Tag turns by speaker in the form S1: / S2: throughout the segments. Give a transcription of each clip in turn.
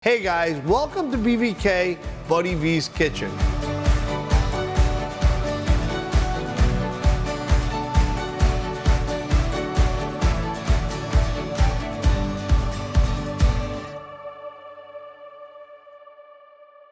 S1: Hey guys, welcome to BVK, Buddy V's Kitchen.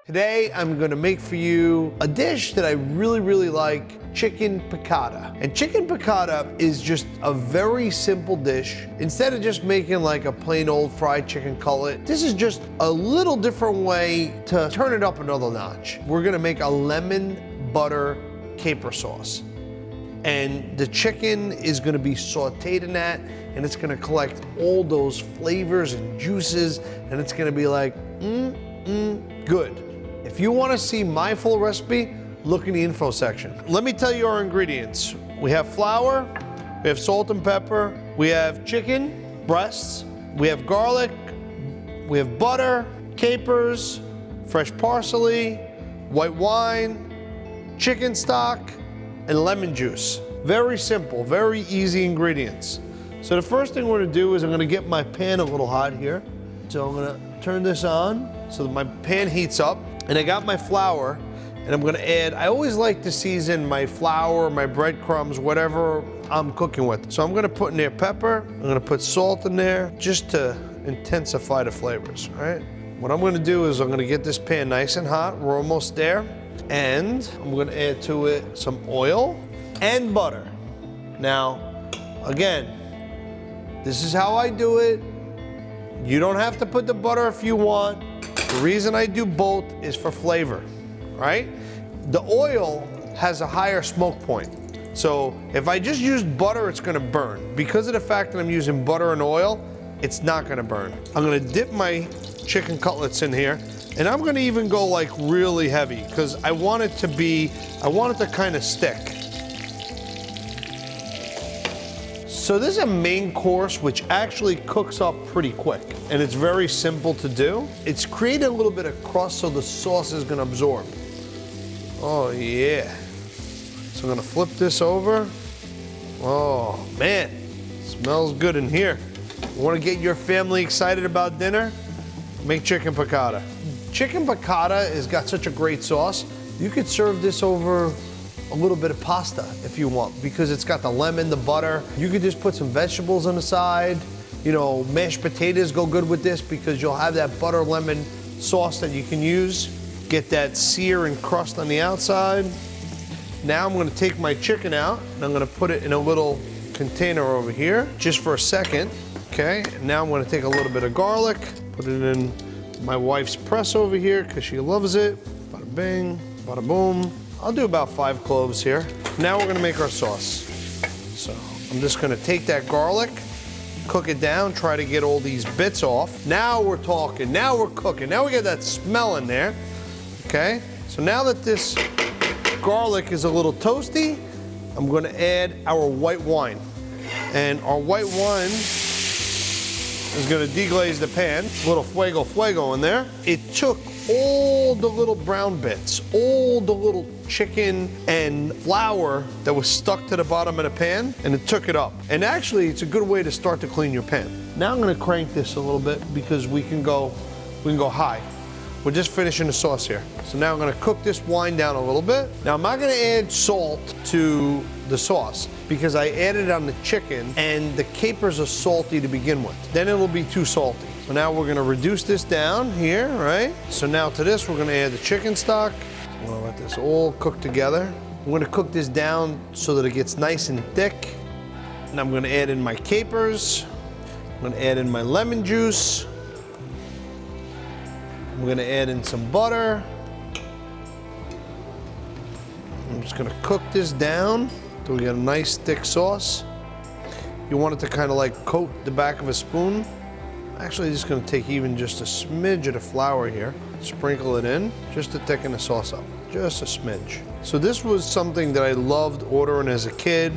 S1: Today I'm gonna make for you a dish that I really like, chicken piccata. And chicken piccata is just a very simple dish. Instead of just making like a plain old fried chicken cutlet, this is just a little different way to turn it up another notch. We're gonna make a lemon butter caper sauce. And the chicken is gonna be sauteed in that, and it's gonna collect all those flavors and juices, and it's gonna be like, good. If you wanna see my full recipe, look in the info section. Let me tell you our ingredients. We have flour, we have salt and pepper, we have chicken breasts, we have garlic, we have butter, capers, fresh parsley, white wine, chicken stock, and lemon juice. Very simple, very easy ingredients. So the first thing we're gonna do is I'm gonna get my pan a little hot here. So I'm gonna turn this on so that my pan heats up. And I got my flour, and I'm gonna add, I always like to season my flour, my breadcrumbs, whatever I'm cooking with. So I'm gonna put in there pepper, I'm gonna put salt in there, just to intensify the flavors, all right? What I'm gonna do is I'm gonna get this pan nice and hot, we're almost there, and I'm gonna add to it some oil and butter. Now, again, this is how I do it. You don't have to put the butter if you want. The reason I do both is for flavor, right? The oil has a higher smoke point. So if I just use butter, it's gonna burn. Because of the fact that I'm using butter and oil, it's not gonna burn. I'm gonna dip my chicken cutlets in here, and I'm gonna even go like really heavy, because I want it to kind of stick. So this is a main course which actually cooks up pretty quick, and it's very simple to do. It's created a little bit of crust so the sauce is gonna absorb. Oh yeah. So I'm gonna flip this over. Oh man, smells good in here. You wanna get your family excited about dinner? Make chicken piccata. Chicken piccata has got such a great sauce. You could serve this over a little bit of pasta if you want, because it's got the lemon, the butter. You could just put some vegetables on the side. You know, mashed potatoes go good with this because you'll have that butter lemon sauce that you can use. Get that sear and crust on the outside. Now I'm gonna take my chicken out and I'm gonna put it in a little container over here, just for a second, okay? And now I'm gonna take a little bit of garlic, put it in my wife's press over here because she loves it. Bada bing, bada boom. I'll do about 5 cloves here. Now we're gonna make our sauce. So I'm just gonna take that garlic, cook it down, try to get all these bits off. Now we're talking, now we're cooking. Now we get that smell in there, okay? So now that this garlic is a little toasty, I'm gonna add our white wine. And our white wine is gonna deglaze the pan. A little fuego in there. It took all the little brown bits, all the little chicken and flour that was stuck to the bottom of the pan, and it took it up. And actually, it's a good way to start to clean your pan. Now I'm gonna crank this a little bit because we can go high. We're just finishing the sauce here. So now I'm gonna cook this wine down a little bit. Now I'm not gonna add salt to the sauce because I added it on the chicken and the capers are salty to begin with. Then it'll be too salty. So now we're gonna reduce this down here, right? So now to this, we're gonna add the chicken stock. I'm gonna let this all cook together. I'm gonna cook this down so that it gets nice and thick. And I'm gonna add in my capers. I'm gonna add in my lemon juice. I'm gonna add in some butter. I'm just gonna cook this down till we get a nice thick sauce. You want it to kind of like coat the back of a spoon. Actually, just gonna take even just a smidge of the flour here, sprinkle it in, just to thicken the sauce up, just a smidge. So this was something that I loved ordering as a kid,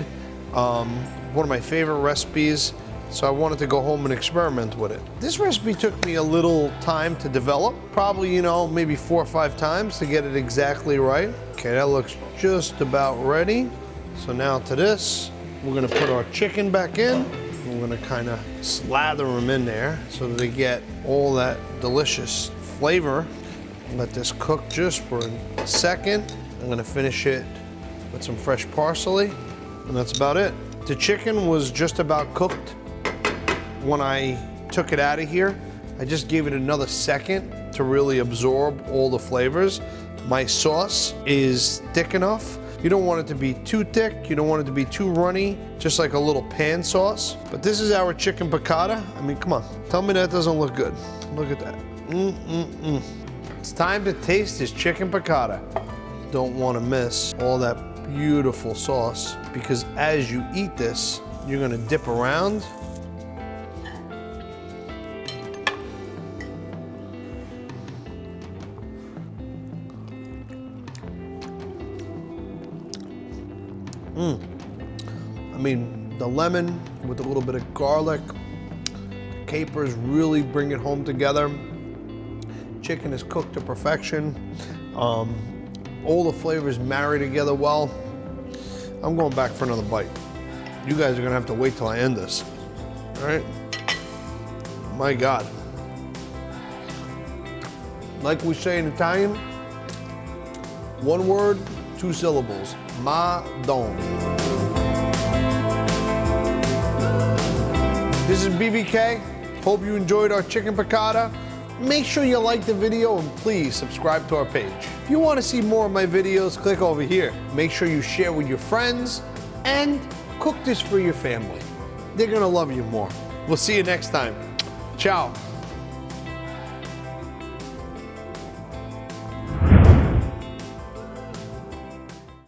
S1: one of my favorite recipes, so I wanted to go home and experiment with it. This recipe took me a little time to develop, probably, you know, maybe 4 or 5 times to get it exactly right. Okay, that looks just about ready. So now to this, we're gonna put our chicken back in. We're gonna kind of slather them in there so that they get all that delicious flavor. Let this cook just for a second. I'm gonna finish it with some fresh parsley, and that's about it. The chicken was just about cooked when I took it out of here. I just gave it another second to really absorb all the flavors. My sauce is thick enough. You don't want it to be too thick, you don't want it to be too runny, just like a little pan sauce. But this is our chicken piccata. I mean, come on, tell me that doesn't look good. Look at that. It's time to taste this chicken piccata. Don't want to miss all that beautiful sauce, because as you eat this, you're gonna dip around. I mean, the lemon with a little bit of garlic, the capers really bring it home together. Chicken is cooked to perfection. All the flavors marry together well. I'm going back for another bite. You guys are gonna have to wait till I end this. All right? My God. Like we say in Italian, one word, 2 syllables. Madonna. This is BVK. Hope you enjoyed our chicken piccata. Make sure you like the video and please subscribe to our page. If you want to see more of my videos, click over here. Make sure you share with your friends and cook this for your family. They're gonna love you more. We'll see you next time. Ciao.